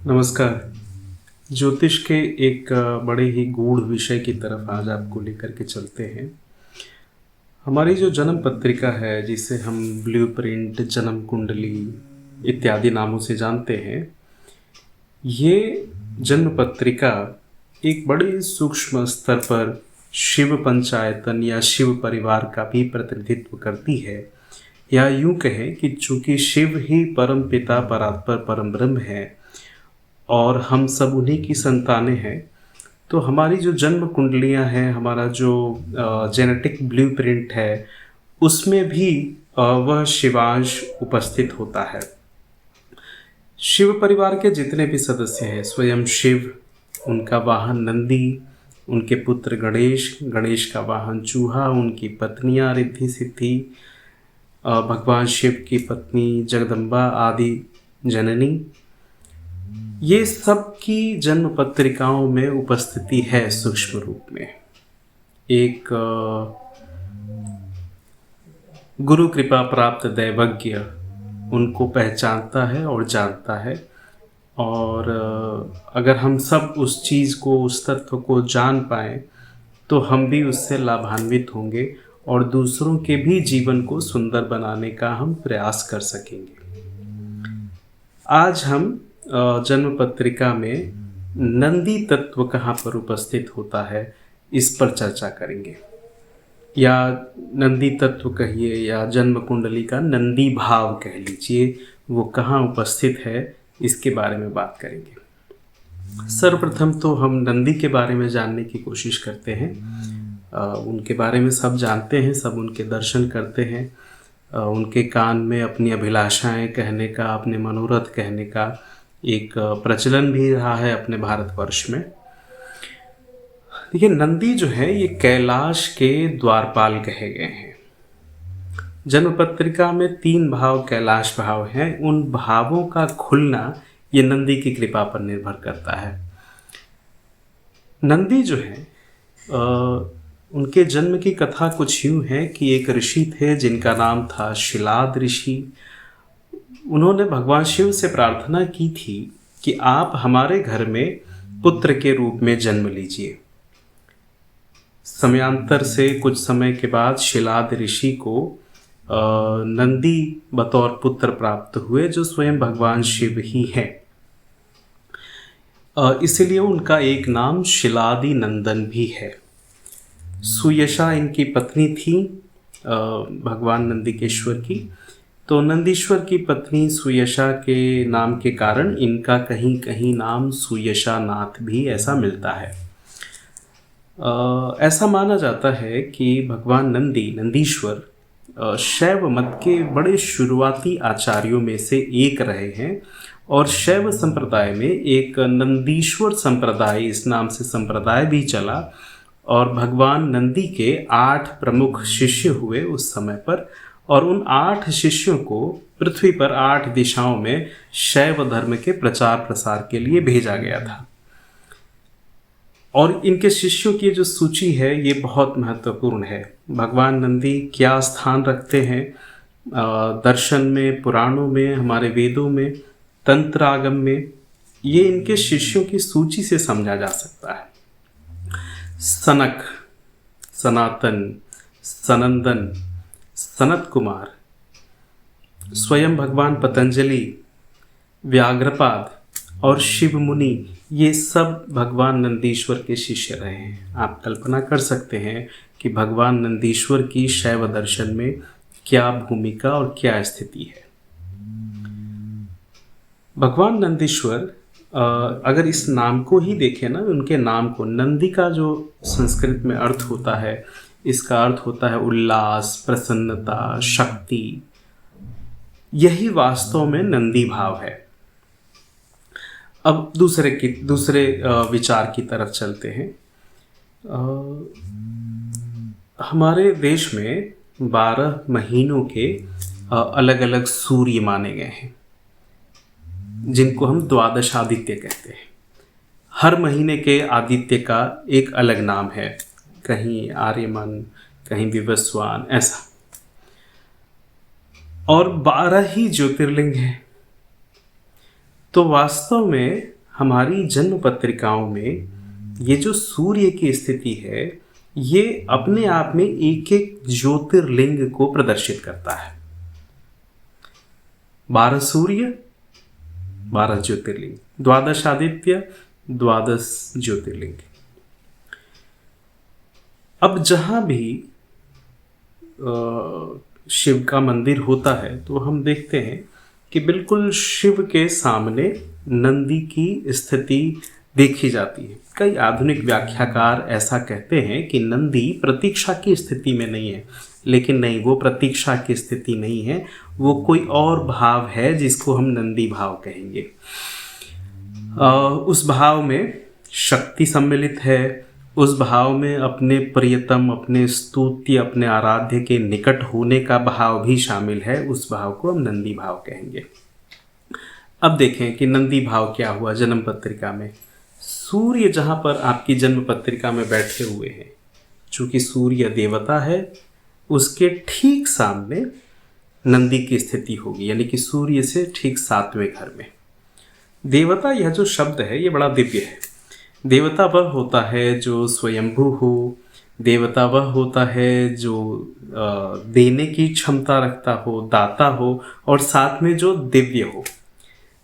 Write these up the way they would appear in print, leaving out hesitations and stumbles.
नमस्कार। ज्योतिष के एक बड़े ही गूढ़ विषय की तरफ आज आपको लेकर के चलते हैं। हमारी जो जन्म पत्रिका है, जिसे हम ब्लूप्रिंट, जन्म कुंडली इत्यादि नामों से जानते हैं, ये जन्म पत्रिका एक बड़े सूक्ष्म स्तर पर शिव पंचायतन या शिव परिवार का भी प्रतिनिधित्व करती है। या यूं कहें कि चूंकि शिव ही परम पिता, परात्पर, परम ब्रह्म है और हम सब उन्हीं की संतानें हैं, तो हमारी जो जन्म कुंडलियां हैं, हमारा जो जेनेटिक ब्लूप्रिंट है, उसमें भी वह शिवांश उपस्थित होता है। शिव परिवार के जितने भी सदस्य हैं, स्वयं शिव, उनका वाहन नंदी, उनके पुत्र गणेश, गणेश का वाहन चूहा, उनकी पत्नियां रिद्धि सिद्धि, भगवान शिव की पत्नी जगदम्बा आदि जननी, ये सब की जन्म पत्रिकाओं में उपस्थिति है सूक्ष्म रूप में। एक गुरु कृपा प्राप्त दैवज्ञ उनको पहचानता है और जानता है। और अगर हम सब उस चीज़ को, उस तत्व को जान पाएँ, तो हम भी उससे लाभान्वित होंगे और दूसरों के भी जीवन को सुंदर बनाने का हम प्रयास कर सकेंगे। आज हम जन्म पत्रिका में नंदी तत्व कहाँ पर उपस्थित होता है, इस पर चर्चा करेंगे। या नंदी तत्व कहिए या जन्म कुंडली का नंदी भाव कह लीजिए, वो कहाँ उपस्थित है, इसके बारे में बात करेंगे। सर्वप्रथम तो हम नंदी के बारे में जानने की कोशिश करते हैं। उनके बारे में सब जानते हैं, सब उनके दर्शन करते हैं। उनके कान में अपनी अभिलाषाएं कहने का, अपने मनोरथ कहने का एक प्रचलन भी रहा है अपने भारतवर्ष में। देखिए, नंदी जो है ये कैलाश के द्वारपाल कहे गए हैं। जन्म पत्रिका में 3 भाव कैलाश भाव हैं। उन भावों का खुलना ये नंदी की कृपा पर निर्भर करता है। नंदी जो है उनके जन्म की कथा कुछ यूँ है कि एक ऋषि थे जिनका नाम था शिलाद ऋषि। उन्होंने भगवान शिव से प्रार्थना की थी कि आप हमारे घर में पुत्र के रूप में जन्म लीजिए। समयांतर से कुछ समय के बाद शिलाद ऋषि को नंदी बतौर पुत्र प्राप्त हुए, जो स्वयं भगवान शिव ही हैं। इसलिए उनका एक नाम शिलादी नंदन भी है। सुयशा इनकी पत्नी थी भगवान नंदिकेश्वर की। तो नंदीश्वर की पत्नी सुयशा के नाम के कारण इनका कहीं कहीं नाम सुयशा नाथ भी ऐसा मिलता है। ऐसा माना जाता है कि भगवान नंदीश्वर शैव मत के बड़े शुरुआती आचार्यों में से एक रहे हैं। और शैव संप्रदाय में एक नंदीश्वर संप्रदाय, इस नाम से संप्रदाय भी चला। और भगवान नंदी के 8 प्रमुख शिष्य हुए उस समय पर। और उन 8 शिष्यों को पृथ्वी पर 8 दिशाओं में शैव धर्म के प्रचार प्रसार के लिए भेजा गया था। और इनके शिष्यों की जो सूची है ये बहुत महत्वपूर्ण है। भगवान नंदी क्या स्थान रखते हैं दर्शन में, पुराणों में, हमारे वेदों में, तंत्र आगम में, ये इनके शिष्यों की सूची से समझा जा सकता है। सनक, सनातन, सनंदन, सनत कुमार, स्वयं भगवान पतंजलि, व्याघ्रपाद और शिव मुनि, ये सब भगवान नंदीश्वर के शिष्य रहे हैं। आप कल्पना कर सकते हैं कि भगवान नंदीश्वर की शैव दर्शन में क्या भूमिका और क्या स्थिति है। भगवान नंदीश्वर, अगर इस नाम को ही देखें ना, उनके नाम को, नंदी का जो संस्कृत में अर्थ होता है, इसका अर्थ होता है उल्लास, प्रसन्नता, शक्ति। यही वास्तव में नंदी भाव है। अब दूसरे विचार की तरफ चलते हैं। हमारे देश में 12 महीनों के अलग अलग सूर्य माने गए हैं, जिनको हम द्वादश आदित्य कहते हैं। हर महीने के आदित्य का एक अलग नाम है, कहीं आर्यमन, कहीं विवस्वान, ऐसा। और 12 ही ज्योतिर्लिंग हैं। तो वास्तव में हमारी जन्म पत्रिकाओं में ये जो सूर्य की स्थिति है, ये अपने आप में एक एक ज्योतिर्लिंग को प्रदर्शित करता है। 12 सूर्य, 12 ज्योतिर्लिंग, 12 आदित्य, 12 ज्योतिर्लिंग। अब जहाँ भी शिव का मंदिर होता है तो हम देखते हैं कि बिल्कुल शिव के सामने नंदी की स्थिति देखी जाती है। कई आधुनिक व्याख्याकार ऐसा कहते हैं कि नंदी प्रतीक्षा की स्थिति में नहीं है, लेकिन नहीं, वो प्रतीक्षा की स्थिति नहीं है, वो कोई और भाव है जिसको हम नंदी भाव कहेंगे। उस भाव में शक्ति सम्मिलित है, उस भाव में अपने प्रियतम, अपने स्तुति, अपने आराध्य के निकट होने का भाव भी शामिल है। उस भाव को हम नंदी भाव कहेंगे। अब देखें कि नंदी भाव क्या हुआ जन्म पत्रिका में। सूर्य जहाँ पर आपकी जन्म पत्रिका में बैठे हुए हैं, चूँकि सूर्य देवता है, उसके ठीक सामने नंदी की स्थिति होगी, यानी कि सूर्य से ठीक 7वें घर में। देवता, यह जो शब्द है ये बड़ा दिव्य है। देवता वह होता है जो स्वयंभू हो, देवता वह होता है जो देने की क्षमता रखता हो, दाता हो, और साथ में जो दिव्य हो।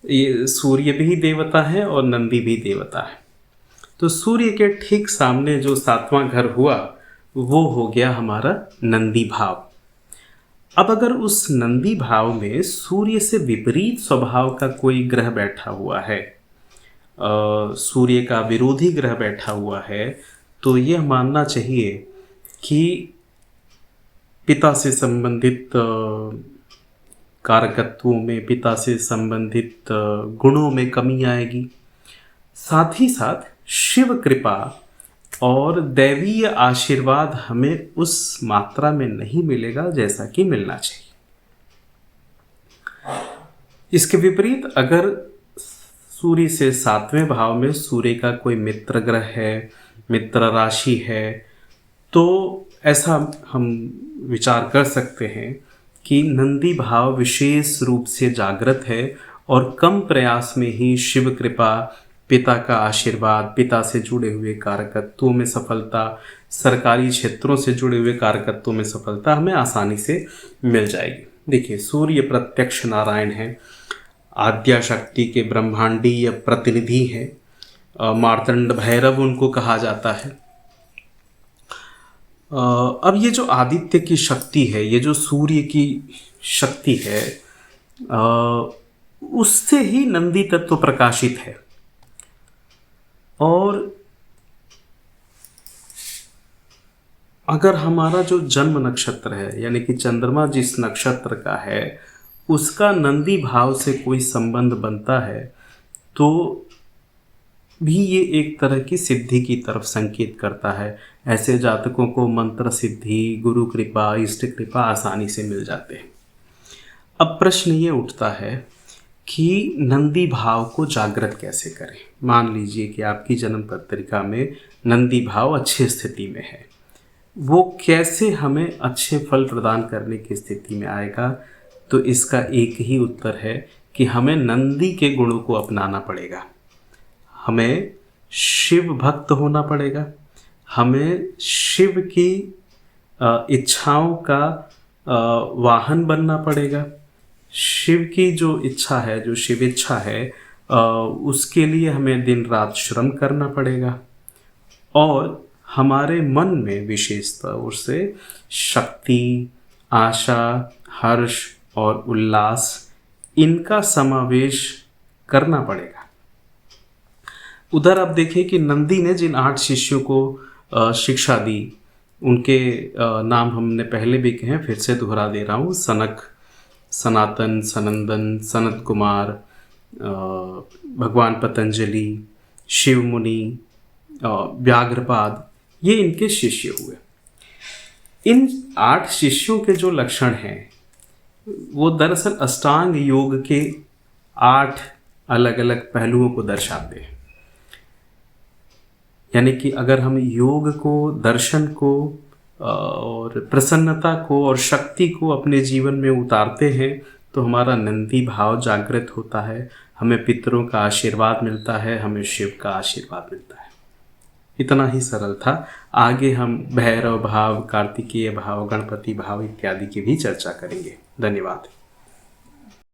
ये सूर्य भी देवता है और नंदी भी देवता है। तो सूर्य के ठीक सामने जो 7वां घर हुआ वो हो गया हमारा नंदी भाव। अब अगर उस नंदी भाव में सूर्य से विपरीत स्वभाव का कोई ग्रह बैठा हुआ है, सूर्य का विरोधी ग्रह बैठा हुआ है, तो यह मानना चाहिए कि पिता से संबंधित कारकत्वों में, पिता से संबंधित गुणों में कमी आएगी। साथ ही साथ शिव कृपा और दैवीय आशीर्वाद हमें उस मात्रा में नहीं मिलेगा जैसा कि मिलना चाहिए। इसके विपरीत अगर सूर्य से 7वें भाव में सूर्य का कोई मित्र ग्रह है, मित्र राशि है, तो ऐसा हम विचार कर सकते हैं कि नंदी भाव विशेष रूप से जागृत है और कम प्रयास में ही शिव कृपा, पिता का आशीर्वाद, पिता से जुड़े हुए कारकत्वों में सफलता, सरकारी क्षेत्रों से जुड़े हुए कारकत्वों में सफलता हमें आसानी से मिल जाएगी। देखिए, सूर्य प्रत्यक्ष नारायण है, आद्या शक्ति के ब्रह्मांडीय प्रतिनिधि हैं, मार्तंड भैरव उनको कहा जाता है। अब ये जो आदित्य की शक्ति है, ये जो सूर्य की शक्ति है, उससे ही नंदी तत्व प्रकाशित है। और अगर हमारा जो जन्म नक्षत्र है, यानी कि चंद्रमा जिस नक्षत्र का है, उसका नंदी भाव से कोई संबंध बनता है, तो भी ये एक तरह की सिद्धि की तरफ संकेत करता है। ऐसे जातकों को मंत्र सिद्धि, गुरु कृपा, इष्ट कृपा आसानी से मिल जाते हैं। अब प्रश्न ये उठता है कि नंदी भाव को जागृत कैसे करें। मान लीजिए कि आपकी जन्म पत्रिका में नंदी भाव अच्छी स्थिति में है, वो कैसे हमें अच्छे फल प्रदान करने की स्थिति में आएगा? तो इसका एक ही उत्तर है कि हमें नंदी के गुणों को अपनाना पड़ेगा, हमें शिव भक्त होना पड़ेगा, हमें शिव की इच्छाओं का वाहन बनना पड़ेगा। शिव की जो इच्छा है, जो शिव इच्छा है, उसके लिए हमें दिन रात श्रम करना पड़ेगा और हमारे मन में विशेष तौर से शक्ति, आशा, हर्ष और उल्लास, इनका समावेश करना पड़ेगा। उधर आप देखें कि नंदी ने जिन 8 शिष्यों को शिक्षा दी, उनके नाम हमने पहले भी कहे, फिर से दोहरा दे रहा हूँ। सनक, सनातन, सनंदन, सनत कुमार, भगवान पतंजलि, शिव मुनि, व्याघ्रपाद, ये इनके शिष्य हुए। इन 8 शिष्यों के जो लक्षण हैं वो दरअसल अष्टांग योग के 8 अलग अलग पहलुओं को दर्शाते हैं। यानी कि अगर हम योग को, दर्शन को और प्रसन्नता को और शक्ति को अपने जीवन में उतारते हैं तो हमारा नंदी भाव जागृत होता है, हमें पितरों का आशीर्वाद मिलता है, हमें शिव का आशीर्वाद मिलता है। इतना ही सरल था। आगे हम भैरव भाव, कार्तिकेय भाव, गणपति भाव इत्यादि की भी चर्चा करेंगे। धन्यवाद।